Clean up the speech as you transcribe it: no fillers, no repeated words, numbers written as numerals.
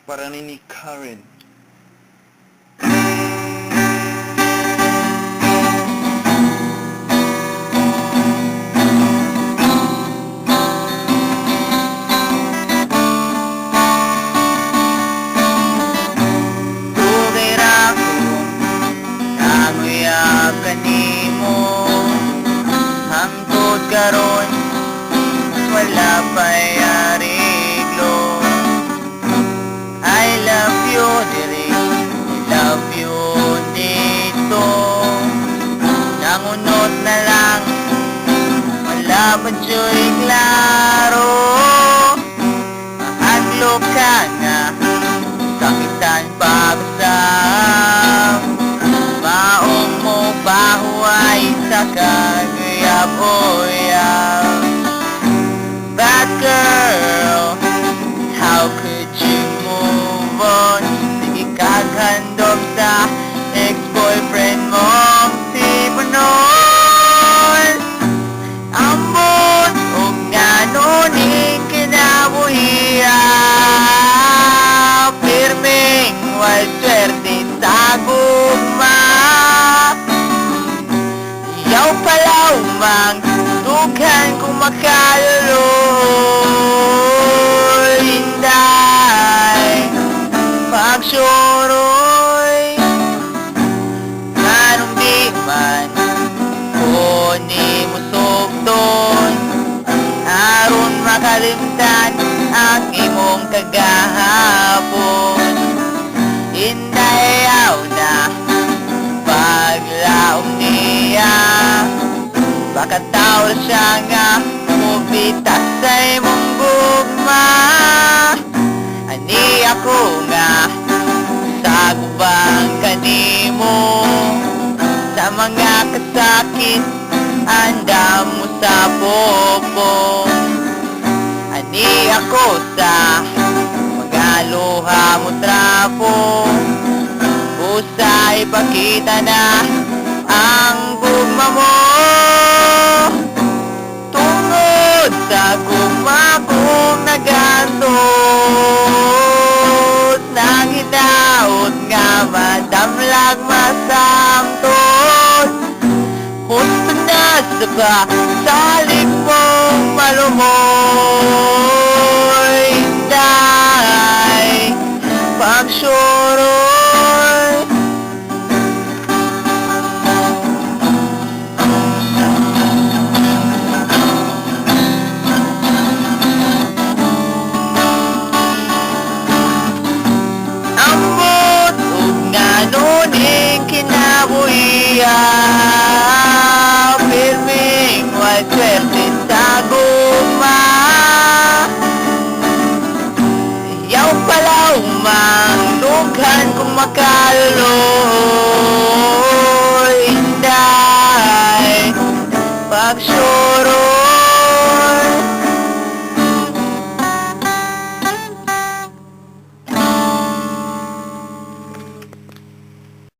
para ni Karen. Tugera ko nanguya kanimo hangtod karon wala pa'y ariglo. I love you diri, I love you dito. Nangunot na lang, wala pa siya'y klaro. Mahadlo ka na, sakitan pagkasam. Maong mo bahuay sa kagayap-oyap. Bad girl, how could you move on? Sige kaghandom sa ex-boyfriend mong si Bonon. Ambot o nga nuning kinabuhiya, pirming wal swerte sa gugma. Yaw palaw mang dughan kung makaluluy. Inday pagsuroy manong di man o ni musugton aron makalimtan ang imong kagahapon. Inday yaw na paglaom niya, baka tao siya nga mubitas sa imong gugma. Ani ako nga sa gubang kanimo, sa mga kasakit andam mo sa popo. Ani ako sa mga luha mo trapo, usa ipakita na ang gugma mo. Tungod sa gugma kong nagantos, nang hinaot nga madamlag masamtos. Husto na sa ba salik mong malumoy. Inday pagsuroy ambot ug nga nuning kinabuhiya, pirming wal swerte sa gugma. Yaw palaw mang dughan kung makaluluy.